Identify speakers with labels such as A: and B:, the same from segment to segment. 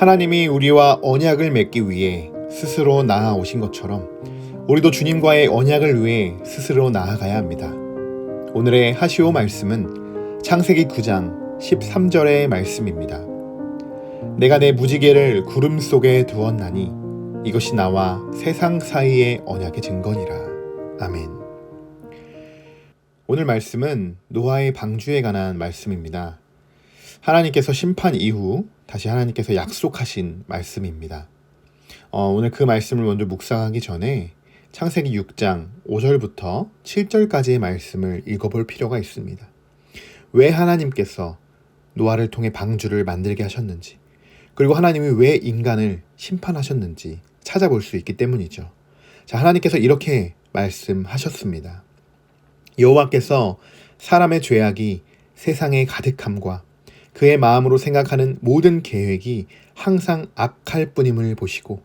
A: 하나님이 우리와 언약을 맺기 위해 스스로 나아오신 것처럼 우리도 주님과의 언약을 위해 스스로 나아가야 합니다. 오늘의 하시오 말씀은 창세기 9장 13절의 말씀입니다. 내가 내 무지개를 구름 속에 두었나니 이것이 나와 세상 사이의 언약의 증거니라. 아멘. 오늘 말씀은 노아의 방주에 관한 말씀입니다. 하나님께서 심판 이후 다시 하나님께서 약속하신 말씀입니다. 오늘 그 말씀을 먼저 묵상하기 전에 창세기 6장 5절부터 7절까지의 말씀을 읽어볼 필요가 있습니다. 왜 하나님께서 노아를 통해 방주를 만들게 하셨는지, 그리고 하나님이 왜 인간을 심판하셨는지 찾아볼 수 있기 때문이죠. 자, 하나님께서 이렇게 말씀하셨습니다. 여호와께서 사람의 죄악이 세상에 가득함과 그의 마음으로 생각하는 모든 계획이 항상 악할 뿐임을 보시고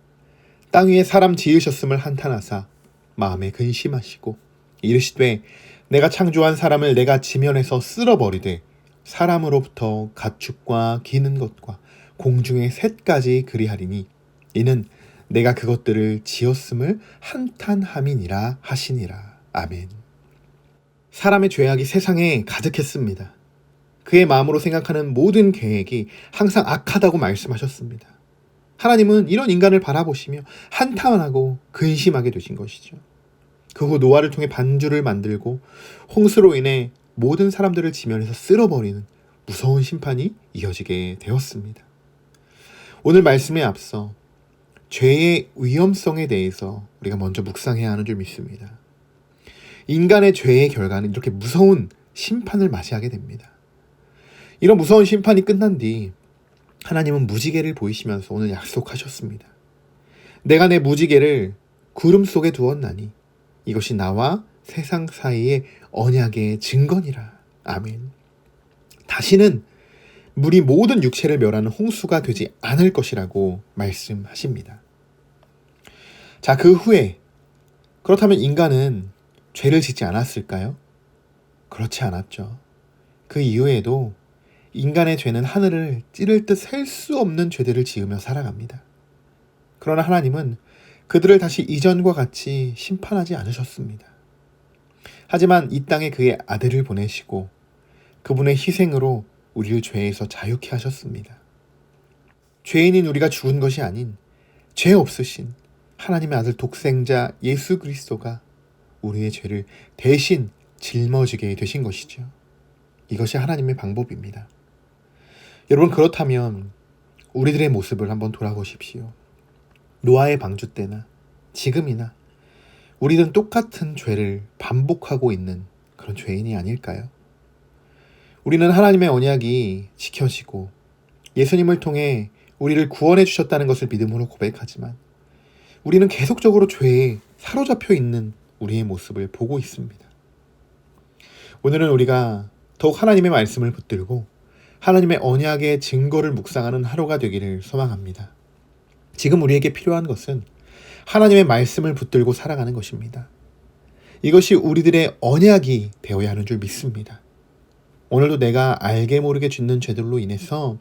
A: 땅 위에 사람 지으셨음을 한탄하사 마음에 근심하시고 이르시되 내가 창조한 사람을 내가 지면에서 쓸어버리되 사람으로부터 가축과 기는 것과 공중의 새까지 그리하리니 이는 내가 그것들을 지었음을 한탄함이니라 하시니라. 아멘. 사람의 죄악이 세상에 가득했습니다. 그의 마음으로 생각하는 모든 계획이 항상 악하다고 말씀하셨습니다. 하나님은 이런 인간을 바라보시며 한탄하고 근심하게 되신 것이죠. 그 후 노아를 통해 반주를 만들고 홍수로 인해 모든 사람들을 지면에서 쓸어버리는 무서운 심판이 이어지게 되었습니다. 오늘 말씀에 앞서 죄의 위험성에 대해서 우리가 먼저 묵상해야 하는 줄 믿습니다. 인간의 죄의 결과는 이렇게 무서운 심판을 맞이하게 됩니다. 이런 무서운 심판이 끝난 뒤 하나님은 무지개를 보이시면서 오늘 약속하셨습니다. 내가 내 무지개를 구름 속에 두었나니 이것이 나와 세상 사이의 언약의 증거니라. 아멘. 다시는 물이 모든 육체를 멸하는 홍수가 되지 않을 것이라고 말씀하십니다. 자, 그 후에 그렇다면 인간은 죄를 짓지 않았을까요? 그렇지 않았죠. 그 이후에도 인간의 죄는 하늘을 찌를 듯 셀 수 없는 죄들을 지으며 살아갑니다. 그러나 하나님은 그들을 다시 이전과 같이 심판하지 않으셨습니다. 하지만 이 땅에 그의 아들을 보내시고 그분의 희생으로 우리를 죄에서 자유케 하셨습니다. 죄인인 우리가 죽은 것이 아닌 죄 없으신 하나님의 아들 독생자 예수 그리스도가 우리의 죄를 대신 짊어지게 되신 것이죠. 이것이 하나님의 방법입니다. 여러분, 그렇다면 우리들의 모습을 한번 돌아보십시오. 노아의 방주 때나 지금이나 우리는 똑같은 죄를 반복하고 있는 그런 죄인이 아닐까요? 우리는 하나님의 언약이 지켜지고 예수님을 통해 우리를 구원해 주셨다는 것을 믿음으로 고백하지만 우리는 계속적으로 죄에 사로잡혀 있는 우리의 모습을 보고 있습니다. 오늘은 우리가 더욱 하나님의 말씀을 붙들고 하나님의 언약의 증거를 묵상하는 하루가 되기를 소망합니다. 지금 우리에게 필요한 것은 하나님의 말씀을 붙들고 살아가는 것입니다. 이것이 우리들의 언약이 되어야 하는 줄 믿습니다. 오늘도 내가 알게 모르게 짓는 죄들로 인해서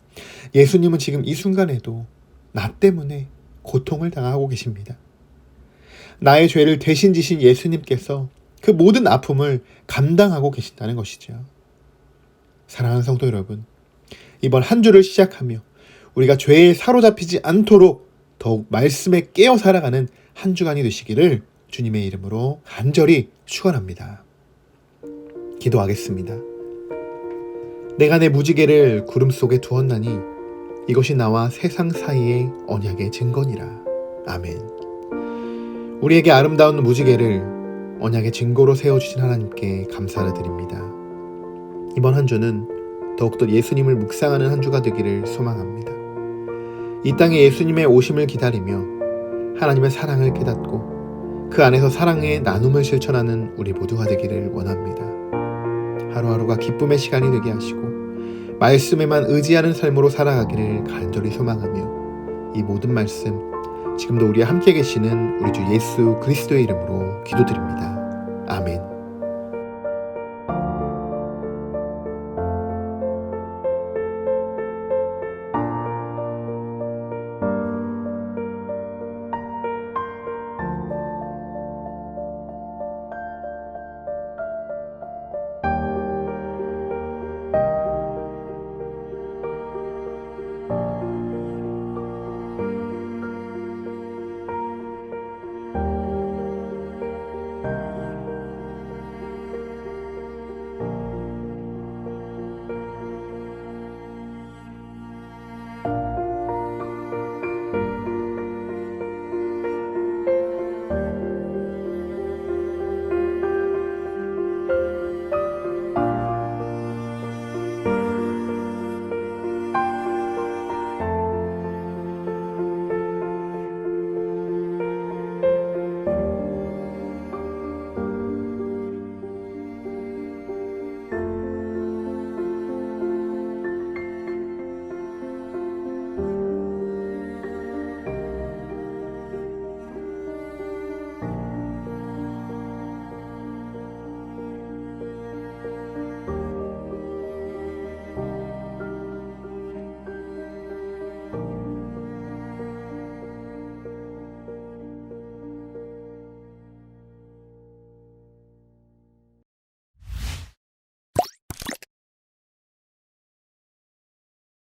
A: 예수님은 지금 이 순간에도 나 때문에 고통을 당하고 계십니다. 나의 죄를 대신 지신 예수님께서 그 모든 아픔을 감당하고 계신다는 것이죠. 사랑하는 성도 여러분, 이번 한 주를 시작하며 우리가 죄에 사로잡히지 않도록 더욱 말씀에 깨어 살아가는 한 주간이 되시기를 주님의 이름으로 간절히 축원합니다. 기도하겠습니다. 내가 내 무지개를 구름 속에 두었나니 이것이 나와 세상 사이의 언약의 증거니라. 아멘. 우리에게 아름다운 무지개를 언약의 증거로 세워주신 하나님께 감사를 드립니다. 이번 한 주는 더욱더 예수님을 묵상하는 한 주가 되기를 소망합니다. 이 땅에 예수님의 오심을 기다리며 하나님의 사랑을 깨닫고 그 안에서 사랑의 나눔을 실천하는 우리 모두가 되기를 원합니다. 하루하루가 기쁨의 시간이 되게 하시고 말씀에만 의지하는 삶으로 살아가기를 간절히 소망하며 이 모든 말씀 지금도 우리와 함께 계시는 우리 주 예수 그리스도의 이름으로 기도드립니다.